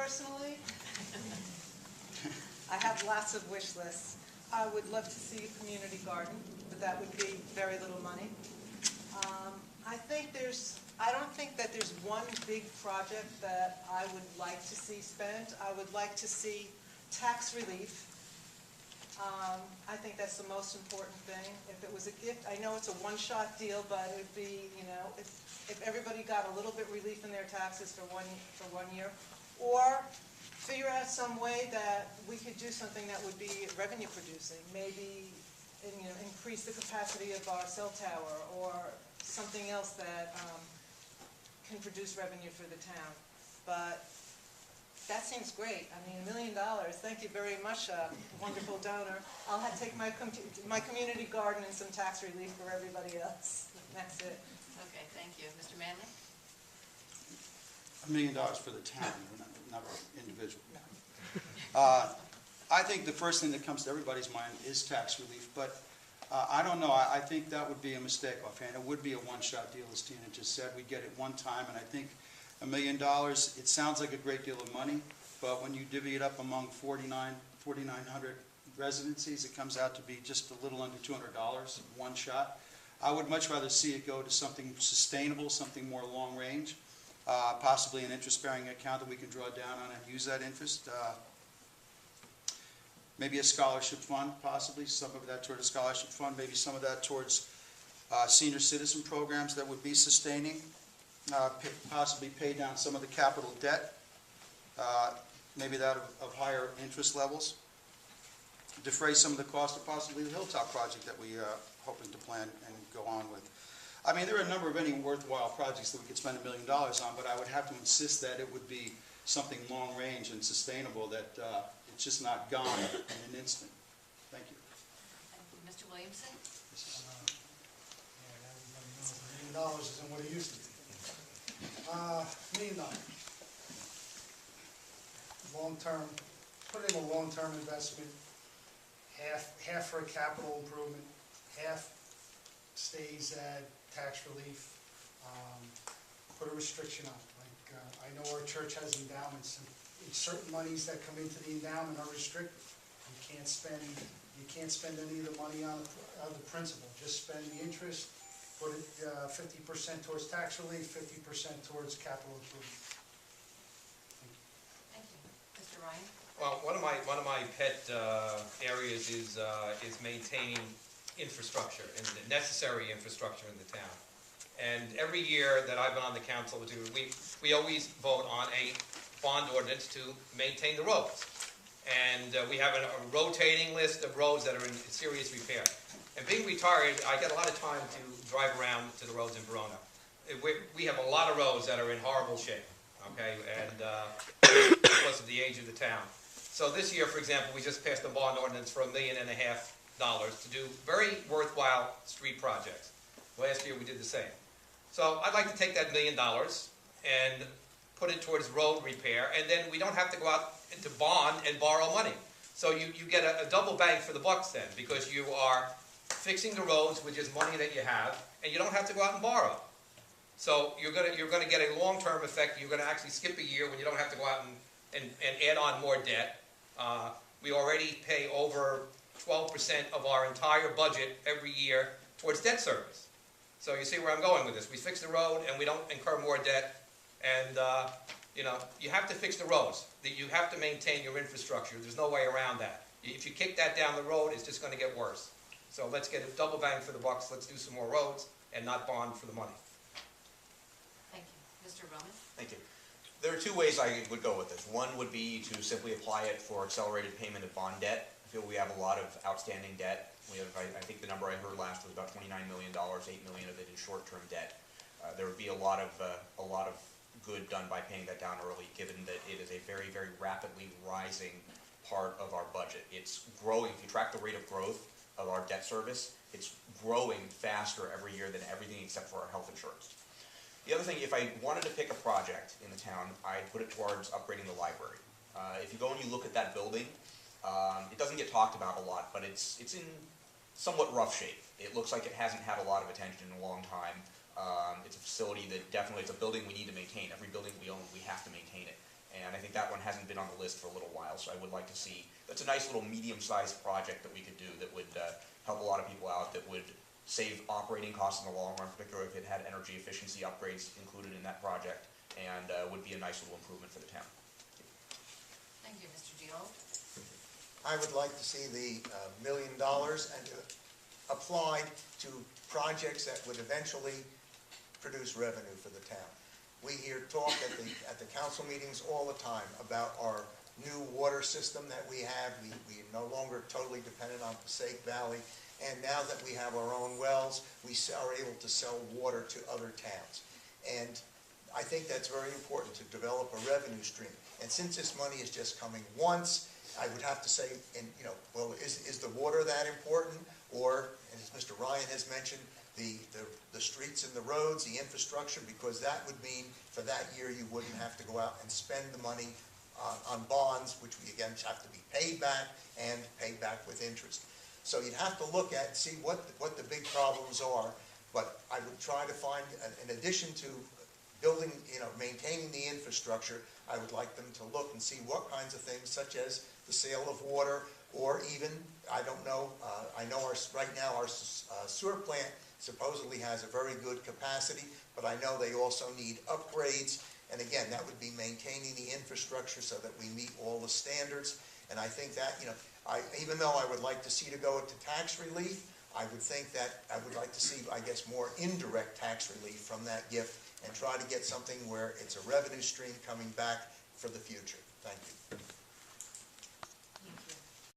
personally, I have lots of wish lists. I would love to see a community garden, but that would be very little money. I don't think that there's one big project that I would like to see spent. I would like to see tax relief. I think that's the most important thing. If it was a gift, I know it's a one-shot deal, but it would be, you know, if everybody got a little bit relief in their taxes for one year, or figure out some way that we could do something that would be revenue producing. Maybe, you know, increase the capacity of our cell tower, or something else that can produce revenue for the town. But that seems great. I mean, $1 million. Thank you very much, wonderful donor. I'll take my community garden and some tax relief for everybody else. That's it. Okay, thank you. Mr. Manley? $1 million for the town, not an individual. I think the first thing that comes to everybody's mind is tax relief, but I don't know. I think that would be a mistake offhand. It would be a one-shot deal, as Teena just said. We'd get it one time, and I think $1 million, it sounds like a great deal of money, but when you divvy it up among 4,900 residencies, it comes out to be just a little under $200, one shot. I would much rather see it go to something sustainable, something more long range, possibly an interest-bearing account that we can draw down on and use that interest. Maybe a scholarship fund, possibly, some of that toward a scholarship fund, maybe some of that towards senior citizen programs that would be sustaining, possibly pay down some of the capital debt, maybe that of higher interest levels, defray some of the cost of possibly the Hilltop project that we are hoping to plan and go on with. I mean, there are a number of any worthwhile projects that we could spend $1 million on, but I would have to insist that it would be something long range and sustainable, that it's just not gone in an instant. Thank you. Mr. Williamson? Everybody knows $1 million isn't what it used to be. $1 million. Long-term, put in a long-term investment, half for a capital improvement, half stays at tax relief. Put a restriction on it. Like I know our church has endowments, and certain monies that come into the endowment are restricted. You can't spend any of the money on the principal. Just spend the interest. Put it 50% towards tax relief, 50% towards capital improvement. Thank you. Mr. Ryan? Well, one of my pet areas is maintaining infrastructure and the necessary infrastructure in the town. And every year that I've been on the council, we always vote on a bond ordinance to maintain the roads. And we have a rotating list of roads that are in serious repair. And being retired, I get a lot of time to drive around to the roads in Verona. We have a lot of roads that are in horrible shape, okay, and because of the age of the town. So this year, for example, we just passed a bond ordinance for $1.5 million to do very worthwhile street projects. Last year we did the same. So I'd like to take that $1 million and put it towards road repair, and then we don't have to go out into bond and borrow money. So you get a double bang for the bucks then, because you are fixing the roads with just money that you have, and you don't have to go out and borrow. So you're gonna get a long-term effect. You're gonna actually skip a year when you don't have to go out and add on more debt. We already pay over 12% of our entire budget every year towards debt service. So you see where I'm going with this. We fix the road and we don't incur more debt. And you know, you have to fix the roads. You have to maintain your infrastructure. There's no way around that. If you kick that down the road, it's just going to get worse. So let's get a double bang for the bucks. Let's do some more roads and not bond for the money. Thank you. Mr. Roman? Thank you. There are two ways I would go with this. One would be to simply apply it for accelerated payment of bond debt. I feel we have a lot of outstanding debt. We have, I think the number I heard last was about $29 million, $8 million of it is short-term debt. There would be a lot of good done by paying that down early, given that it is a very, very rapidly rising part of our budget. It's growing. If you track the rate of growth of our debt service, it's growing faster every year than everything except for our health insurance. The other thing, if I wanted to pick a project in the town, I'd put it towards upgrading the library. If you go and you look at that building, it doesn't get talked about a lot, but it's in somewhat rough shape. It looks like it hasn't had a lot of attention in a long time. It's a facility that definitely, it's a building we need to maintain. Every building we own, we have to maintain it. And I think that one hasn't been on the list for a little while, so I would like to see, that's a nice little medium-sized project that we could do that would help a lot of people out, that would save operating costs in the long run, particularly if it had energy efficiency upgrades included in that project, and would be a nice little improvement for the town. Thank you, Mr. DeOld. I would like to see the $1 million and applied to projects that would eventually produce revenue for the town. We hear talk at the council meetings all the time about our new water system that we have. We are no longer totally dependent on Passaic Valley, and now that we have our own wells, we are able to sell water to other towns. And I think that's very important, to develop a revenue stream. And since this money is just coming once, I would have to say, well, is the water that important? Or, as Mr. Ryan has mentioned, the streets and the roads, the infrastructure, because that would mean for that year you wouldn't have to go out and spend the money on bonds, which we again have to be paid back and paid back with interest. So you'd have to look at, see what the big problems are, but I would try to find, in addition to building, maintaining the infrastructure, I would like them to look and see what kinds of things, such as the sale of water, or even, I don't know, I know right now our sewer plant supposedly has a very good capacity, but I know they also need upgrades. And again, that would be maintaining the infrastructure so that we meet all the standards. And I think that, even though I would like to see to go to tax relief, I would think that I would like to see, I guess, more indirect tax relief from that gift, and try to get something where it's a revenue stream coming back for the future. Thank you.